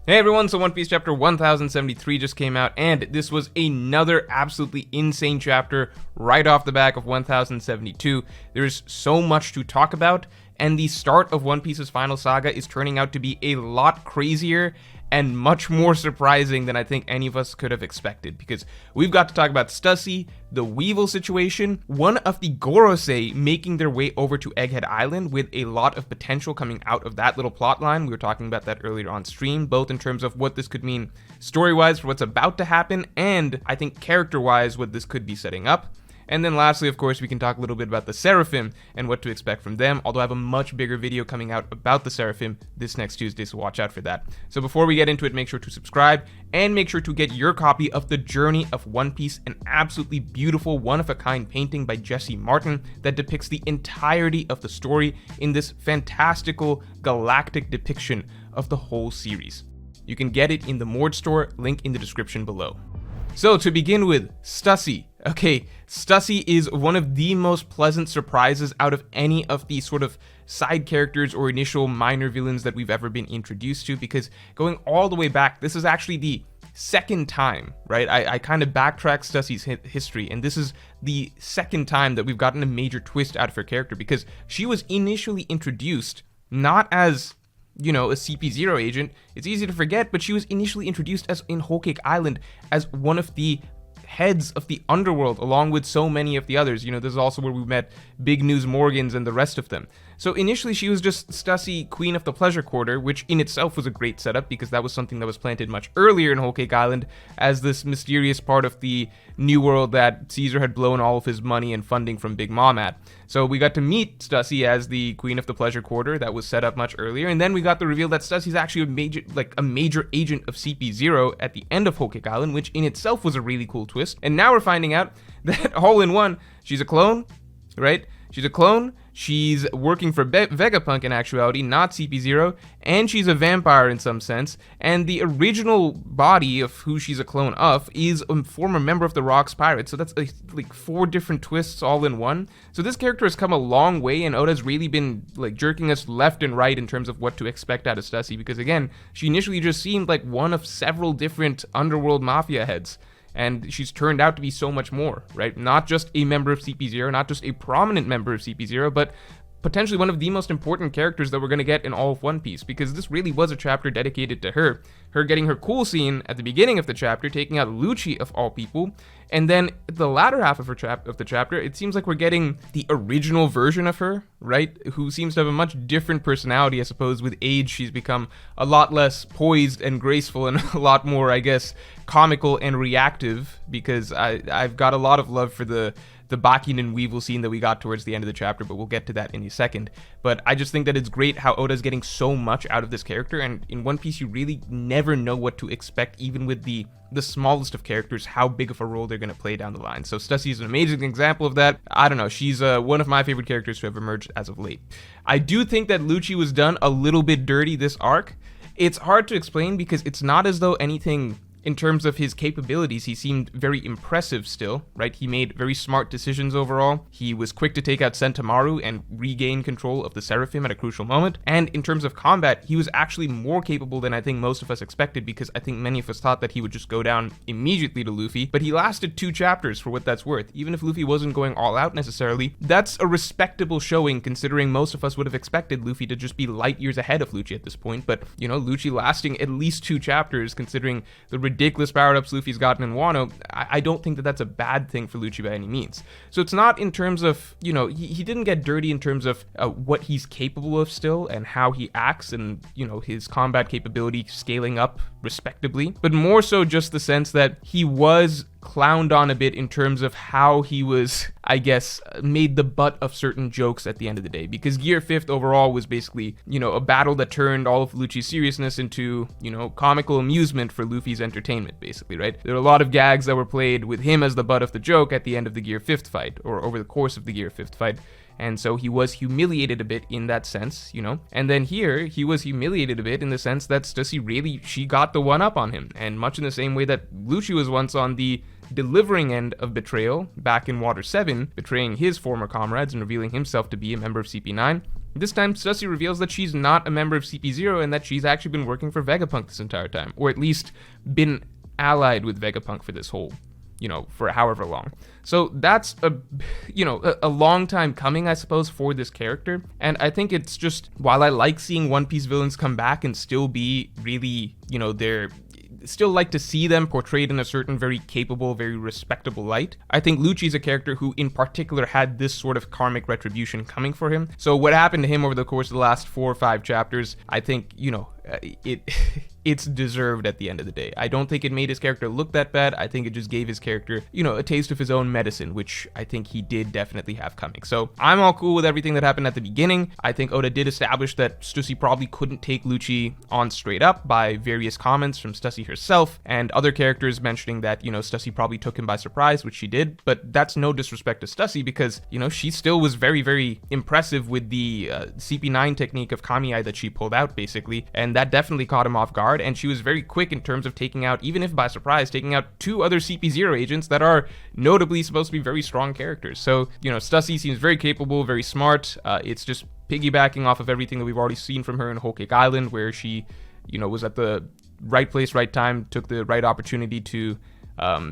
Hey everyone, so One Piece chapter 1073 just came out, and this was another absolutely insane chapter right off the back of 1072. There's so much to talk about, and the start of One Piece's final saga is turning out to be a lot crazier and much more surprising than I think any of us could have expected, because we've got to talk about Stussy, the Weevil situation, one of the Gorosei making their way over to Egghead Island with a lot of potential coming out of that little plot line. We were talking about that earlier on stream, both in terms of what this could mean story-wise for what's about to happen, and I think character-wise what this could be setting up. And then lastly, of course, we can talk a little bit about the Seraphim and what to expect from them, although I have a much bigger video coming out about the Seraphim this next Tuesday, so watch out for that. So before we get into it, make sure to subscribe, and make sure to get your copy of The Journey of One Piece, an absolutely beautiful, one-of-a-kind painting by Jesse Martin that depicts the entirety of the story in this fantastical, galactic depiction of the whole series. You can get it in the Mord store, link in the description below. So to begin with, Stussy. Okay, Stussy is one of the most pleasant surprises out of any of the sort of side characters or initial minor villains that we've ever been introduced to, because going all the way back, this is actually the second time, right? I kind of backtracked Stussy's history, and this is the second time that we've gotten a major twist out of her character, because she was initially introduced not as, you know, a CP0 agent. It's easy to forget, but she was initially introduced as in Whole Cake Island as one of the heads of the underworld, along with so many of the others. You know, this is also where we met Big News Morgans and the rest of them. So initially she was just Stussy, Queen of the Pleasure Quarter, which in itself was a great setup, because that was something that was planted much earlier in Whole Cake Island as this mysterious part of the New World that Caesar had blown all of his money and funding from Big Mom at. So we got to meet Stussy as the Queen of the Pleasure Quarter. That was set up much earlier, and then we got the reveal that Stussy's actually a major agent of CP0 at the end of Whole Cake Island, which in itself was a really cool twist. And now we're finding out that all in one, she's a clone, right? She's a clone, she's working for Vegapunk in actuality, not CP0, and she's a vampire in some sense, and the original body of who she's a clone of is a former member of the Rocks Pirates, so that's like 4 different twists all in one. So this character has come a long way, and Oda's really been like jerking us left and right in terms of what to expect out of Stussy, because again, she initially just seemed like one of several different underworld mafia heads. And she's turned out to be so much more, right? Not just a member of CP0, not just a prominent member of CP0, but potentially one of the most important characters that we're going to get in all of One Piece, because this really was a chapter dedicated to her. Her getting her cool scene at the beginning of the chapter, taking out Lucci of all people, and then the latter half of the chapter, it seems like we're getting the original version of her, right? Who seems to have a much different personality. I suppose with age, she's become a lot less poised and graceful, and a lot more, I guess, comical and reactive, because I've got a lot of love for the Bakin and Weevil scene that we got towards the end of the chapter, but we'll get to that in a second. But I just think that it's great how Oda's getting so much out of this character, and in One Piece you really never know what to expect, even with the smallest of characters, how big of a role they're going to play down the line. So Stussy is an amazing example of that. I don't know, she's one of my favorite characters to have emerged as of late. I do think that Lucci was done a little bit dirty this arc. It's hard to explain, because it's not as though anything in terms of his capabilities, he seemed very impressive still, right? He made very smart decisions overall. He was quick to take out Sentomaru and regain control of the Seraphim at a crucial moment. And in terms of combat, he was actually more capable than I think most of us expected, because I think many of us thought that he would just go down immediately to Luffy. But he lasted 2 chapters for what that's worth. Even if Luffy wasn't going all out necessarily, that's a respectable showing, considering most of us would have expected Luffy to just be light years ahead of Lucci at this point. But, you know, Lucci lasting at least 2 chapters, considering the ridiculous power-ups Luffy's gotten in Wano, I don't think that that's a bad thing for Lucci by any means. So it's not in terms of, you know, he didn't get dirty in terms of what he's capable of still, and how he acts, and, you know, his combat capability scaling up respectably, but more so just the sense that he was clowned on a bit in terms of how he was, I guess, made the butt of certain jokes at the end of the day, because Gear 5th overall was basically, you know, a battle that turned all of Lucci's seriousness into, you know, comical amusement for Luffy's entertainment, basically, right? There were a lot of gags that were played with him as the butt of the joke at the end of the Gear 5th fight, or over the course of the Gear 5th fight. And so he was humiliated a bit in that sense, you know? And then here, he was humiliated a bit in the sense that Stussy really, she got the one up on him. And much in the same way that Lucci was once on the delivering end of betrayal back in Water 7, betraying his former comrades and revealing himself to be a member of CP9, This time, Stussy reveals that she's not a member of CP0 and that she's actually been working for Vegapunk this entire time, or at least been allied with Vegapunk for this whole, for however long. So that's a long time coming, I suppose, for this character. And I think it's just, while I like seeing One Piece villains come back and still be really, they're still like to see them portrayed in a certain very capable, very respectable light. I think Lucci's a character who in particular had this sort of karmic retribution coming for him. So what happened to him over the course of the last 4 or 5 chapters, I think, it's deserved at the end of the day. I don't think it made his character look that bad. I think it just gave his character, a taste of his own medicine, which I think he did definitely have coming. So I'm all cool with everything that happened at the beginning. I think Oda did establish that Stussy probably couldn't take Lucci on straight up by various comments from Stussy herself and other characters mentioning that, Stussy probably took him by surprise, which she did. But that's no disrespect to Stussy because, she still was very, very impressive with the CP9 technique of Kamiai that she pulled out, basically. And that definitely caught him off guard. And she was very quick in terms of taking out, even if by surprise, taking out 2 other CP0 agents that are notably supposed to be very strong characters. So, Stussy seems very capable, very smart. It's just piggybacking off of everything that we've already seen from her in Whole Cake Island, where she, was at the right place, right time, took the right opportunity to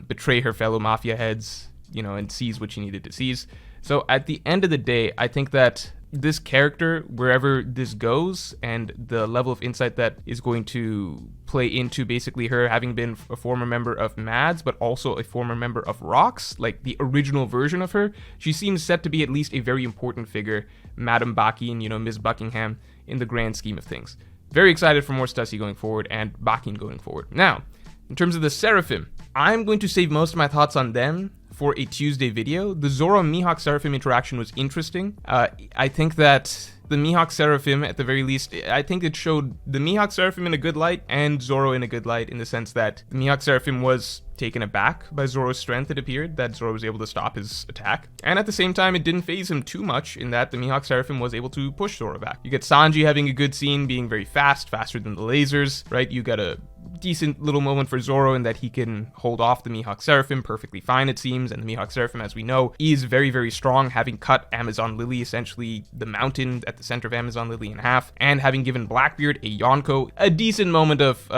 betray her fellow mafia heads, and seize what she needed to seize. So at the end of the day, I think that this character, wherever this goes, and the level of insight that is going to play into basically her having been a former member of MADS, but also a former member of ROX, like the original version of her, she seems set to be at least a very important figure, Madame Bakin, Ms. Buckingham, in the grand scheme of things. Very excited for more Stussy going forward, and Bakin going forward. Now, in terms of the Seraphim, I'm going to save most of my thoughts on them for a Tuesday video. The Zoro Mihawk Seraphim interaction was interesting. I think that the Mihawk Seraphim, at the very least, I think it showed the Mihawk Seraphim in a good light and Zoro in a good light, in the sense that the Mihawk Seraphim was taken aback by Zoro's strength, it appeared, that Zoro was able to stop his attack. And at the same time, it didn't faze him too much in that the Mihawk Seraphim was able to push Zoro back. You get Sanji having a good scene, being very fast, faster than the lasers, right? You got a decent little moment for Zoro in that he can hold off the Mihawk Seraphim perfectly fine, it seems, and the Mihawk Seraphim, as we know, is very, very strong, having cut Amazon Lily, essentially the mountain at the center of Amazon Lily, in half, and having given Blackbeard a Yonko, a decent moment of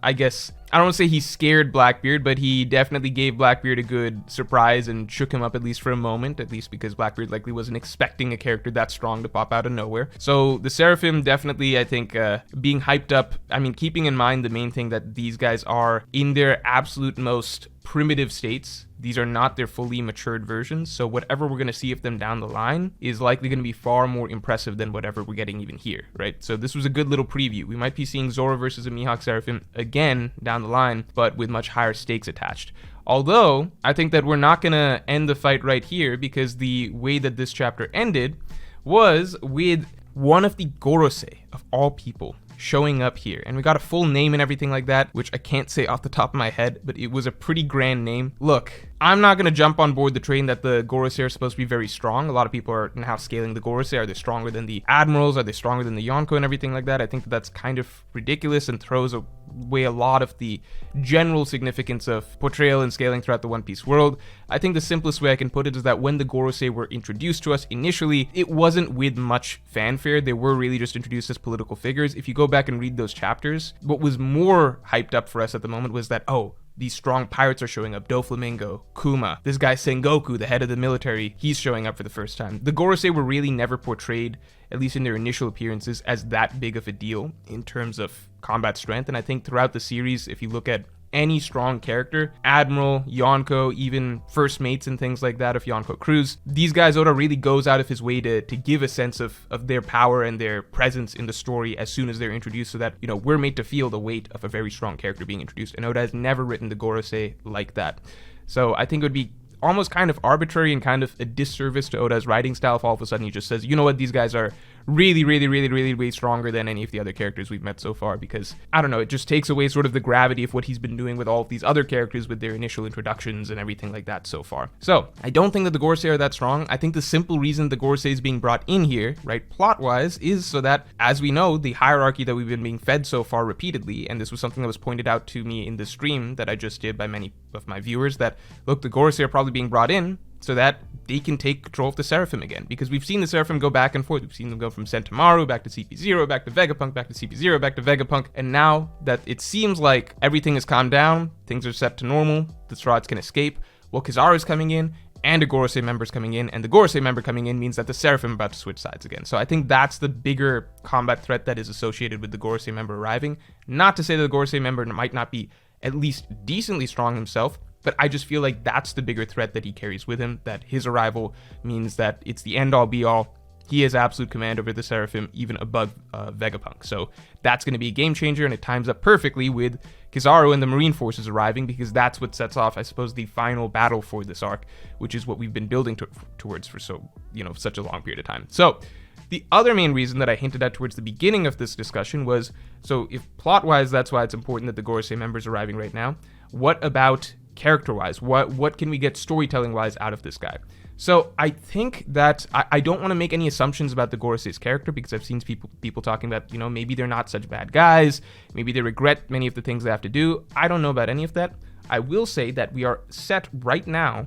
I guess, I don't want to say he scared Blackbeard, but he definitely gave Blackbeard a good surprise and shook him up at least for a moment, at least because Blackbeard likely wasn't expecting a character that strong to pop out of nowhere. So the Seraphim definitely, I think, being hyped up, I mean, keeping in mind the main thing that these guys are in their absolute most primitive states. These are not their fully matured versions, so whatever we're going to see of them down the line is likely going to be far more impressive than whatever we're getting even here, right? So this was a good little preview. We might be seeing Zoro versus a Mihawk Seraphim again down the line, but with much higher stakes attached. Although, I think that we're not going to end the fight right here, because the way that this chapter ended was with one of the Gorosei, of all people, showing up here. And we got a full name and everything like that, which I can't say off the top of my head, but it was a pretty grand name. Look, I'm not going to jump on board the train that the Gorosei are supposed to be very strong. A lot of people are now scaling the Gorosei. Are they stronger than the Admirals? Are they stronger than the Yonko and everything like that? I think that that's kind of ridiculous and throws away a lot of the general significance of portrayal and scaling throughout the One Piece world. I think the simplest way I can put it is that when the Gorosei were introduced to us initially, it wasn't with much fanfare. They were really just introduced as political figures. If you go back and read those chapters, what was more hyped up for us at the moment was that, oh, these strong pirates are showing up. Doflamingo, Kuma, this guy Sengoku, the head of the military, he's showing up for the first time. The Gorosei were really never portrayed, at least in their initial appearances, as that big of a deal in terms of combat strength. And I think throughout the series, if you look at any strong character, Admiral, Yonko, even first mates and things like that of Yonko crews, these guys, Oda really goes out of his way to give a sense of their power and their presence in the story as soon as they're introduced, so that, you know, we're made to feel the weight of a very strong character being introduced. And Oda has never written the Gorosei like that. So I think it would be almost kind of arbitrary and kind of a disservice to Oda's writing style if all of a sudden he just says, you know what, these guys are really, really, really, really way stronger than any of the other characters we've met so far, because, I don't know, it just takes away sort of the gravity of what he's been doing with all of these other characters with their initial introductions and everything like that so far. So, I don't think that the Gorosei are that strong. I think the simple reason the Gorosei is being brought in here, right, plot-wise, is so that, as we know, the hierarchy that we've been being fed so far repeatedly, and this was something that was pointed out to me in the stream that I just did by many of my viewers, that, look, the Gorosei are probably being brought in so that they can take control of the Seraphim again, because we've seen the Seraphim go back and forth. We've seen them go from Sentomaru back to CP0, back to Vegapunk, back to CP0, back to Vegapunk, and now that it seems like everything has calmed down, things are set to normal, the Strats can escape, well, Kizaru's coming in, and a Gorosei member's coming in, and the Gorosei member coming in means that the Seraphim are about to switch sides again. So I think that's the bigger combat threat that is associated with the Gorosei member arriving. Not to say that the Gorosei member might not be at least decently strong himself, but I just feel like that's the bigger threat that he carries with him, that his arrival means that it's the end-all be-all. He has absolute command over the Seraphim, even above Vegapunk. So that's going to be a game changer, and it times up perfectly with Kizaru and the Marine Forces arriving, because that's what sets off, I suppose, the final battle for this arc, which is what we've been building towards for such a long period of time. So the other main reason that I hinted at towards the beginning of this discussion was, so if plot-wise that's why it's important that the Gorosei member's arriving right now, what about character-wise? What can we get storytelling-wise out of this guy? So I think that I don't want to make any assumptions about the Gorosei's character, because I've seen people talking about, maybe they're not such bad guys, maybe they regret many of the things they have to do. I don't know about any of that. I will say that we are set right now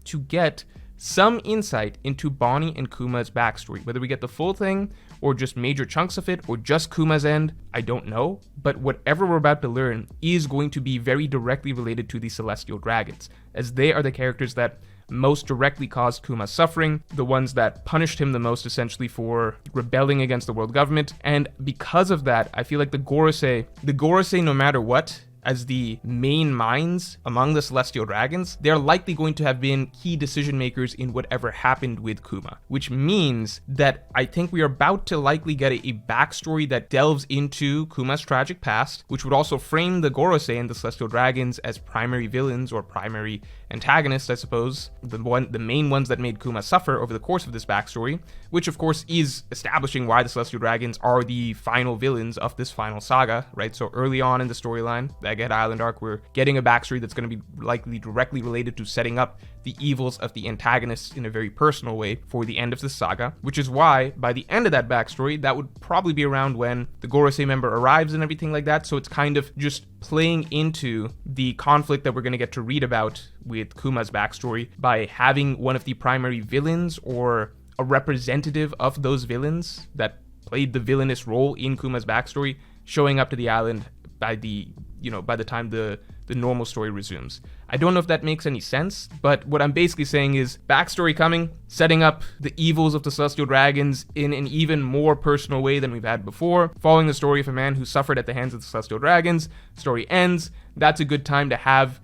to get some insight into Bonnie and Kuma's backstory. Whether we get the full thing, or just major chunks of it, or just Kuma's end, I don't know. But whatever we're about to learn is going to be very directly related to the Celestial Dragons, as they are the characters that most directly caused Kuma's suffering, the ones that punished him the most essentially for rebelling against the world government. And because of that, I feel like the Gorosei, no matter what, as the main minds among the Celestial Dragons, they're likely going to have been key decision makers in whatever happened with Kuma, which means that I think we are about to likely get a backstory that delves into Kuma's tragic past, which would also frame the Gorosei and the Celestial Dragons as primary villains or primary antagonists, I suppose, the main ones that made Kuma suffer over the course of this backstory, which of course is establishing why the Celestial Dragons are the final villains of this final saga, right? So early on in the storyline, the Egghead Island arc, we're getting a backstory that's going to be likely directly related to setting up the evils of the antagonists in a very personal way for the end of this saga, which is why by the end of that backstory, that would probably be around when the Gorosei member arrives and everything like that. So it's kind of just playing into the conflict that we're going to get to read about with Kuma's backstory by having one of the primary villains or a representative of those villains that played the villainous role in Kuma's backstory showing up to the island by the time the normal story resumes. I don't know if that makes any sense, but what I'm basically saying is backstory coming, setting up the evils of the Celestial Dragons in an even more personal way than we've had before, following the story of a man who suffered at the hands of the Celestial Dragons. Story ends. That's a good time to have,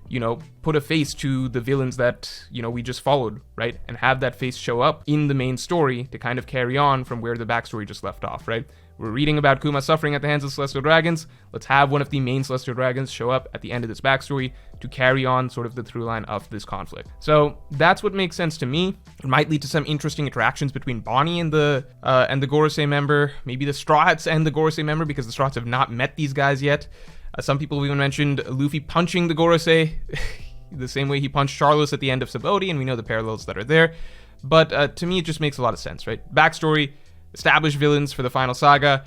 put a face to the villains that, we just followed, right? And have that face show up in the main story to kind of carry on from where the backstory just left off, right? We're reading about Kuma suffering at the hands of Celestial Dragons. Let's have one of the main Celestial Dragons show up at the end of this backstory to carry on sort of the through line of this conflict. So that's what makes sense to me. It might lead to some interesting interactions between Bonnie and the Gorosei member, maybe the Strats and the Gorosei member, because the Strats have not met these guys yet. Some people even mentioned Luffy punching the Gorosei the same way he punched Charlos at the end of Sabaody, and we know the parallels that are there. But to me, it just makes a lot of sense, right? Backstory, establish villains for the final saga,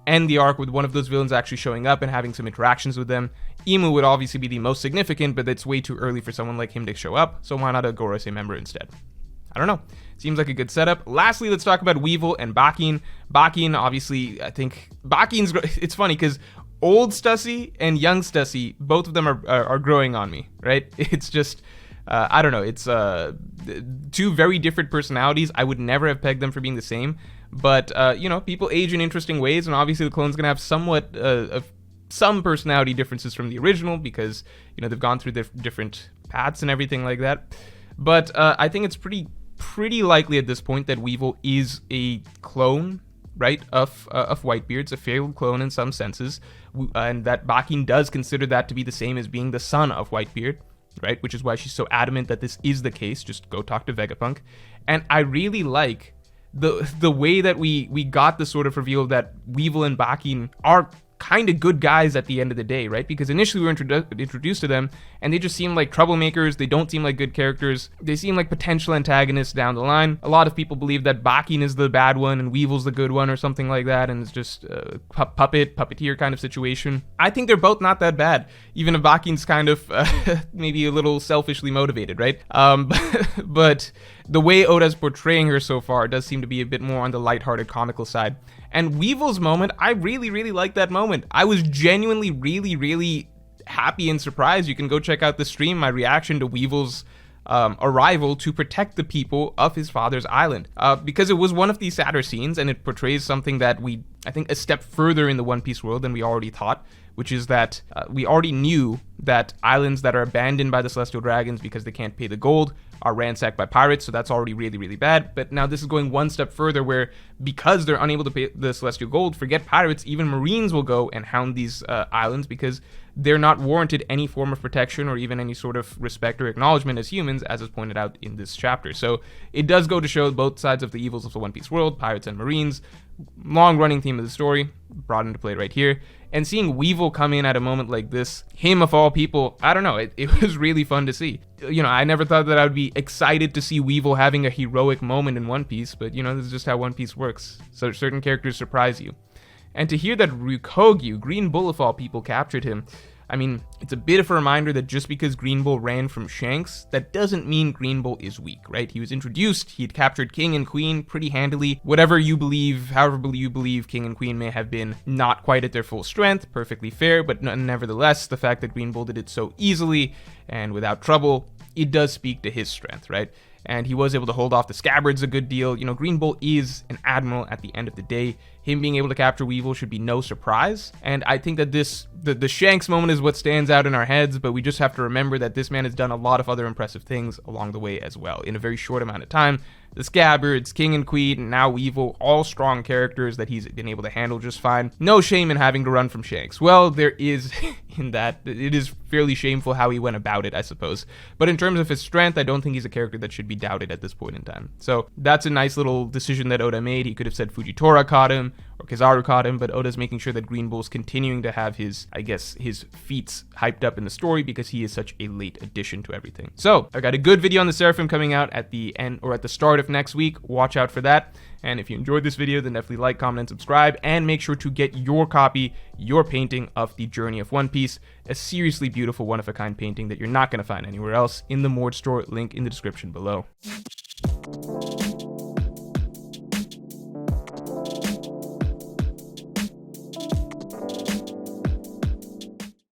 end the arc with one of those villains actually showing up and having some interactions with them. Imu would obviously be the most significant, but it's way too early for someone like him to show up, so why not a Gorosei member instead? I don't know. Seems like a good setup. Lastly, let's talk about Weevil and Bakin. Bakin, obviously, I think Bakin's... It's funny because old Stussy and young Stussy, both of them are growing on me, right? It's just... I don't know. It's two very different personalities. I would never have pegged them for being the same. But, people age in interesting ways, and obviously the clone's going to have somewhat of some personality differences from the original because, they've gone through different paths and everything like that. But I think it's pretty likely at this point that Weevil is a clone, right, of Whitebeard's, a failed clone in some senses, and that Bakin does consider that to be the same as being the son of Whitebeard, right, which is why she's so adamant that this is the case. Just go talk to Vegapunk. And I really like the way that we got the sort of reveal that Weevil and Bakin are kind of good guys at the end of the day, right? Because initially we were introduced to them, and they just seem like troublemakers. They don't seem like good characters. They seem like potential antagonists down the line. A lot of people believe that Bakin is the bad one and Weevil's the good one or something like that, and it's just a puppeteer kind of situation. I think they're both not that bad, even if Bakin's kind of maybe a little selfishly motivated, right? But the way Oda's portraying her so far does seem to be a bit more on the lighthearted, comical side. And Weevil's moment, I really, really like that moment. I was genuinely really, really happy and surprised. You can go check out the stream, my reaction to Weevil's arrival to protect the people of his father's island, because it was one of these sadder scenes, and it portrays something that I think a step further in the One Piece world than we already thought, which is that we already knew that islands that are abandoned by the Celestial Dragons because they can't pay the gold are ransacked by pirates, so that's already really, really bad. But now this is going one step further, where because they're unable to pay the Celestial Gold, forget pirates, even Marines will go and hound these islands because they're not warranted any form of protection or even any sort of respect or acknowledgement as humans, as is pointed out in this chapter. So it does go to show both sides of the evils of the One Piece world, pirates and Marines. Long-running theme of the story, brought into play right here. And seeing Weevil come in at a moment like this, him of all people, I don't know, it was really fun to see. You know, I never thought that I would be excited to see Weevil having a heroic moment in One Piece, but you know, this is just how One Piece works. So certain characters surprise you. And to hear that Ryukogyu, Green Bull of all people, captured him, I mean, it's a bit of a reminder that just because Green Bull ran from Shanks, that doesn't mean Green Bull is weak, right? He was introduced, he had captured King and Queen pretty handily. Whatever you believe, however you believe King and Queen may have been not quite at their full strength, perfectly fair, but nevertheless, the fact that Green Bull did it so easily and without trouble, it does speak to his strength, right? And he was able to hold off the Scabbards a good deal. You know, Green Bull is an admiral at the end of the day. Him being able to capture Weevil should be no surprise. And I think that the Shanks moment is what stands out in our heads, but we just have to remember that this man has done a lot of other impressive things along the way as well in a very short amount of time. The Scabbards, King and Queen, and now Weevil, all strong characters that he's been able to handle just fine. No shame in having to run from Shanks. Well, there is in that. It is fairly shameful how he went about it, I suppose. But in terms of his strength, I don't think he's a character that should be doubted at this point in time. So that's a nice little decision that Oda made. He could have said Fujitora caught him, or Kizaru caught him, but Oda's making sure that Green Bull's continuing to have his, I guess, his feats hyped up in the story because he is such a late addition to everything. So I got a good video on the Seraphim coming out at the end or at the start of next week. Watch out for that. And if you enjoyed this video, then definitely like, comment, and subscribe, and make sure to get your copy, your painting of the Journey of One Piece, a seriously beautiful one-of-a-kind painting that you're not going to find anywhere else, in the Mord store, link in the description below.